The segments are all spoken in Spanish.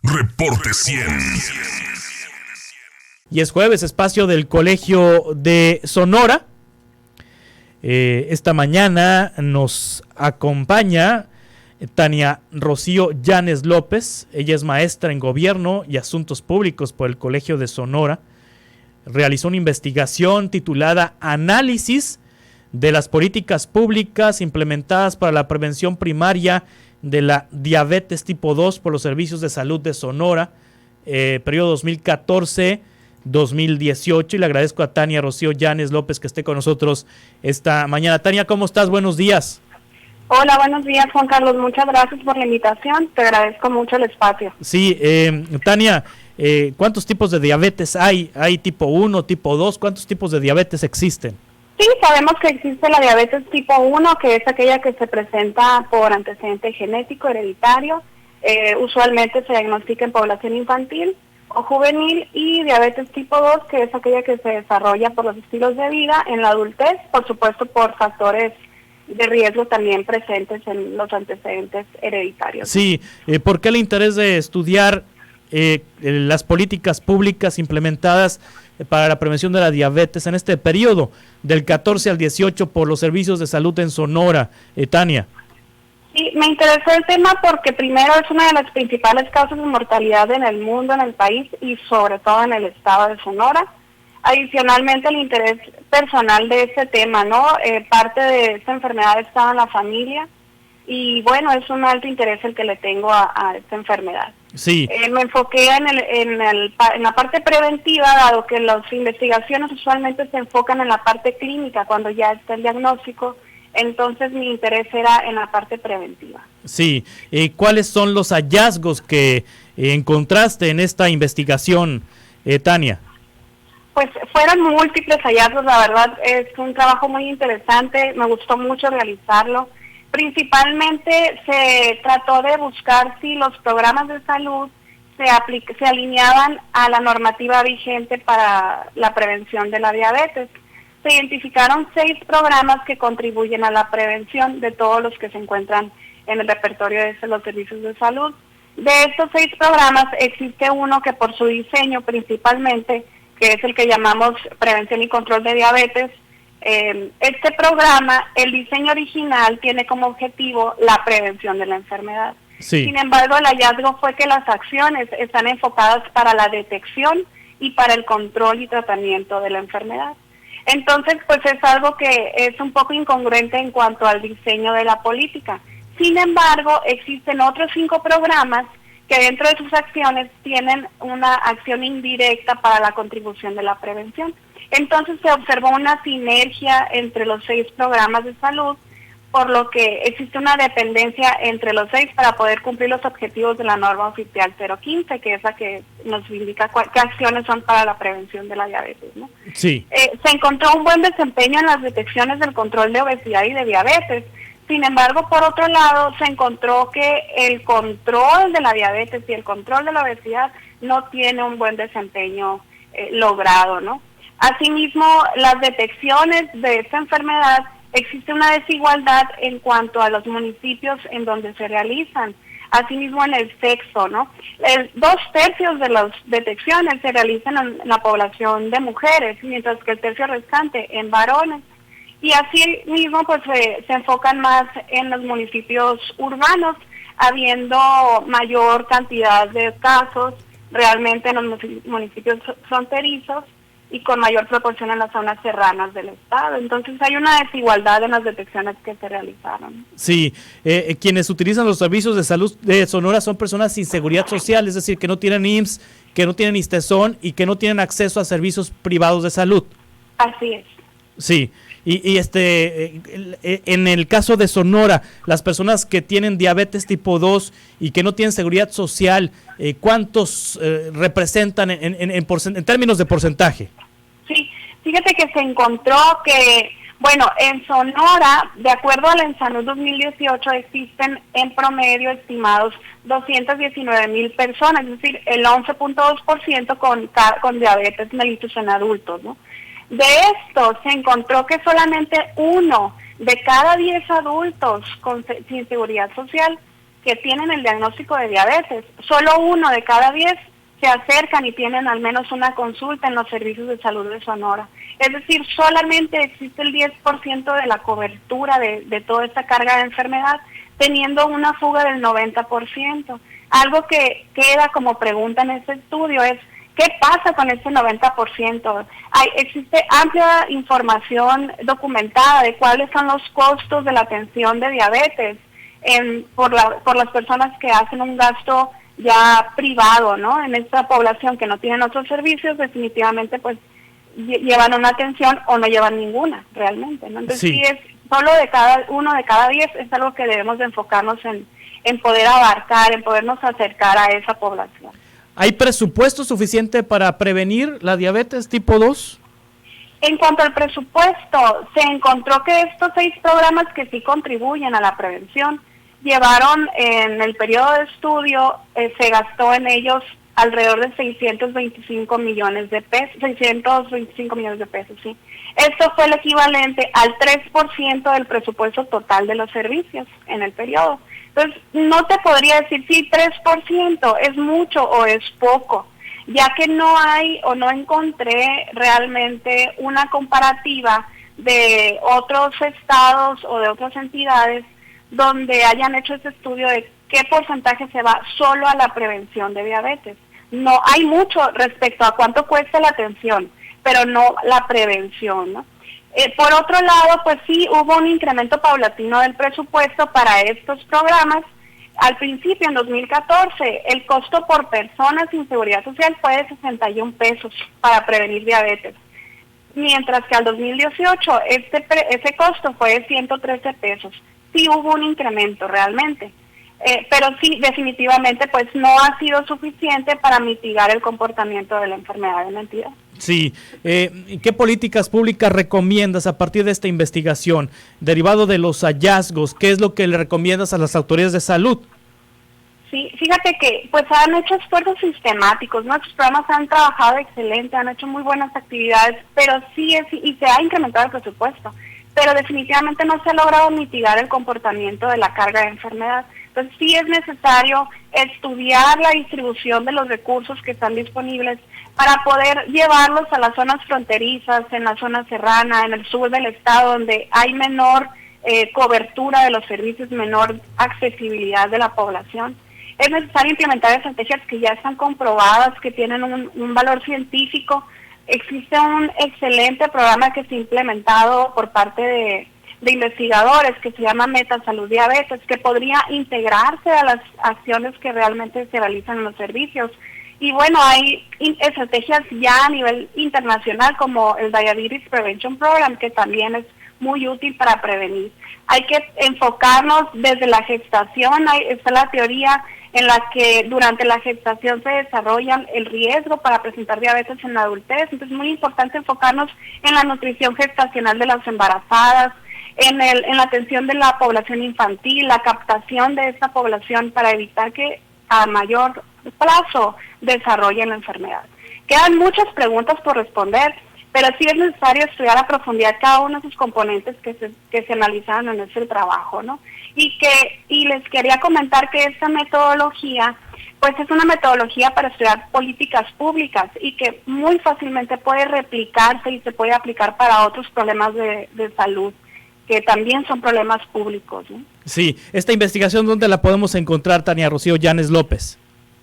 Reporte 100. Y es jueves, espacio del Colegio de Sonora. Esta mañana nos acompaña Tania Rocío Llanes López. Ella es maestra en Gobierno y Asuntos Públicos por el Colegio de Sonora. Realizó una investigación titulada Análisis de las políticas públicas implementadas para la prevención primaria de la diabetes tipo 2 por los servicios de salud de Sonora, periodo 2014-2018, y le agradezco a Tania Rocío Llanes López que esté con nosotros esta mañana. Tania, ¿cómo estás? Buenos días. Hola, buenos días, Juan Carlos. Muchas gracias por la invitación. Te agradezco mucho el espacio. Sí, Tania, ¿cuántos tipos de diabetes hay? ¿Hay tipo 1, tipo 2? ¿Cuántos tipos de diabetes existen? Sí, sabemos que existe la diabetes tipo 1, que es aquella que se presenta por antecedente genético hereditario. Usualmente se diagnostica en población infantil o juvenil, y diabetes tipo 2, que es aquella que se desarrolla por los estilos de vida en la adultez, por supuesto por factores de riesgo también presentes en los antecedentes hereditarios. Sí, ¿por qué el interés de estudiar las políticas públicas implementadas para la prevención de la diabetes en este periodo del 14 al 18 por los servicios de salud en Sonora, Tania? Sí, me interesó el tema porque primero es una de las principales causas de mortalidad en el mundo, en el país y sobre todo en el estado de Sonora. Adicionalmente, el interés personal de este tema, ¿no? Parte de esta enfermedad está en la familia y bueno, es un alto interés el que le tengo a esta enfermedad. Sí. Me enfoqué en la parte preventiva, dado que las investigaciones usualmente se enfocan en la parte clínica cuando ya está el diagnóstico. Entonces mi interés era en la parte preventiva. Sí, ¿cuáles son los hallazgos que encontraste en esta investigación, Tania? Pues fueron múltiples hallazgos, la verdad es un trabajo muy interesante, me gustó mucho realizarlo. Principalmente se trató de buscar si los programas de salud se alineaban a la normativa vigente para la prevención de la diabetes. Se identificaron 6 programas que contribuyen a la prevención de todos los que se encuentran en el repertorio de los servicios de salud. De estos 6 programas existe uno que por su diseño principalmente, que es el que llamamos Prevención y Control de Diabetes. Este programa, el diseño original tiene como objetivo la prevención de la enfermedad. Sí. Sin embargo, el hallazgo fue que las acciones están enfocadas para la detección y para el control y tratamiento de la enfermedad. Entonces, pues es algo que es un poco incongruente en cuanto al diseño de la política. Sin embargo, existen otros 5 programas que dentro de sus acciones tienen una acción indirecta para la contribución de la prevención. Entonces se observó una sinergia entre los 6 programas de salud, por lo que existe una dependencia entre los 6 para poder cumplir los objetivos de la norma oficial 015, que es la que nos indica qué acciones son para la prevención de la diabetes, ¿no? Sí. Se encontró un buen desempeño en las detecciones del control de obesidad y de diabetes. Sin embargo, por otro lado, se encontró que el control de la diabetes y el control de la obesidad no tiene un buen desempeño logrado, ¿no? Asimismo, las detecciones de esta enfermedad, existe una desigualdad en cuanto a los municipios en donde se realizan. Asimismo, en el sexo, ¿no? 2/3 de las detecciones se realizan en la población de mujeres, mientras que el tercio restante en varones. Y así mismo pues se enfocan más en los municipios urbanos, habiendo mayor cantidad de casos realmente en los municipios fronterizos y con mayor proporción en las zonas serranas del estado. Entonces hay una desigualdad en las detecciones que se realizaron. Sí, quienes utilizan los servicios de salud de Sonora son personas sin seguridad social, es decir, que no tienen IMSS, que no tienen ISSSTE y que no tienen acceso a servicios privados de salud. Así es. Sí, y en el caso de Sonora, las personas que tienen diabetes tipo 2 y que no tienen seguridad social, ¿cuántos representan en términos de porcentaje? Sí, fíjate que se encontró que, bueno, en Sonora, de acuerdo al ENSANUD 2018, existen en promedio estimados 219,000 personas, es decir, el 11.2% con diabetes mellitus en adultos, ¿no? De esto se encontró que solamente 1 de cada 10 adultos sin seguridad social que tienen el diagnóstico de diabetes, solo 1 de cada 10 se acercan y tienen al menos una consulta en los servicios de salud de Sonora. Es decir, solamente existe el 10% de la cobertura de toda esta carga de enfermedad, teniendo una fuga del 90%. Algo que queda como pregunta en este estudio es, ¿qué pasa con ese 90%? Existe amplia información documentada de cuáles son los costos de la atención de diabetes por las personas que hacen un gasto ya privado, ¿no? En esta población que no tienen otros servicios, definitivamente pues llevan una atención o no llevan ninguna realmente, ¿no? Entonces sí es solo uno de cada 10, es algo que debemos de enfocarnos en poder abarcar, en podernos acercar a esa población. ¿Hay presupuesto suficiente para prevenir la diabetes tipo 2? En cuanto al presupuesto, se encontró que estos 6 programas que sí contribuyen a la prevención llevaron en el periodo de estudio, se gastó en ellos alrededor de 625 millones de pesos, sí. Esto fue el equivalente al 3% del presupuesto total de los servicios en el periodo. Entonces, no te podría decir si 3% es mucho o es poco, ya que no hay o no encontré realmente una comparativa de otros estados o de otras entidades donde hayan hecho ese estudio de qué porcentaje se va solo a la prevención de diabetes. No hay mucho respecto a cuánto cuesta la atención, pero no la prevención, ¿no? Por otro lado, pues sí hubo un incremento paulatino del presupuesto para estos programas. Al principio, en 2014, el costo por persona sin seguridad social fue de 61 pesos para prevenir diabetes, mientras que al 2018 ese costo fue de 113 pesos. Sí hubo un incremento realmente, pero sí, definitivamente, pues no ha sido suficiente para mitigar el comportamiento de la enfermedad en la entidad. Sí, ¿qué políticas públicas recomiendas a partir de esta investigación? Derivado de los hallazgos, ¿qué es lo que le recomiendas a las autoridades de salud? Sí, fíjate que pues han hecho esfuerzos sistemáticos, nuestros programas han trabajado excelente, han hecho muy buenas actividades, pero sí y se ha incrementado el presupuesto, pero definitivamente no se ha logrado mitigar el comportamiento de la carga de enfermedad. Entonces sí es necesario estudiar la distribución de los recursos que están disponibles para poder llevarlos a las zonas fronterizas, en la zona serrana, en el sur del estado, donde hay menor cobertura de los servicios, menor accesibilidad de la población. Es necesario implementar estrategias que ya están comprobadas, que tienen un valor científico. Existe un excelente programa que se ha implementado por parte de investigadores que se llama Metasalud Diabetes, que podría integrarse a las acciones que realmente se realizan en los servicios. Y bueno, hay estrategias ya a nivel internacional como el Diabetes Prevention Program, que también es muy útil para prevenir. Hay que enfocarnos desde la gestación, está la teoría en la que durante la gestación se desarrolla el riesgo para presentar diabetes en la adultez. Entonces es muy importante enfocarnos en la nutrición gestacional de las embarazadas, en la atención de la población infantil, la captación de esta población para evitar que a mayor plazo desarrollen la enfermedad. Quedan muchas preguntas por responder, pero sí es necesario estudiar a profundidad cada uno de sus componentes que se analizaron en ese trabajo, ¿no? Y les quería comentar que esta metodología, pues es una metodología para estudiar políticas públicas y que muy fácilmente puede replicarse y se puede aplicar para otros problemas de salud, que también son problemas públicos, ¿no? Sí, esta investigación, ¿dónde la podemos encontrar, Tania Rocío Llanes López?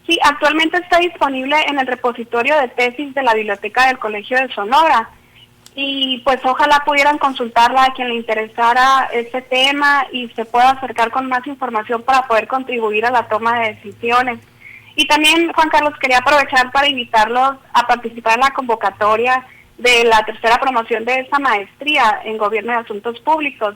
Sí, actualmente está disponible en el repositorio de tesis de la Biblioteca del Colegio de Sonora y pues ojalá pudieran consultarla a quien le interesara este tema y se pueda acercar con más información para poder contribuir a la toma de decisiones. Y también, Juan Carlos, quería aprovechar para invitarlos a participar en la convocatoria de la tercera promoción de esta maestría en Gobierno y Asuntos Públicos,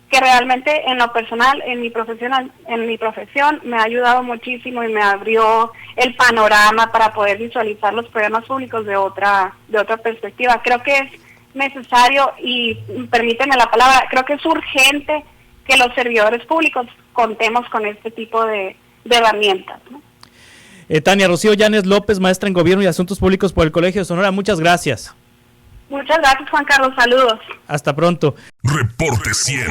que realmente en lo personal, en mi profesión me ha ayudado muchísimo y me abrió el panorama para poder visualizar los problemas públicos de otra perspectiva. Creo que es necesario, y permíteme la palabra, creo que es urgente que los servidores públicos contemos con este tipo de herramientas, ¿no? Tania Rocío Llanes López, maestra en Gobierno y Asuntos Públicos por el Colegio de Sonora, muchas gracias. Muchas gracias, Juan Carlos, saludos. Hasta pronto. Reporte 100.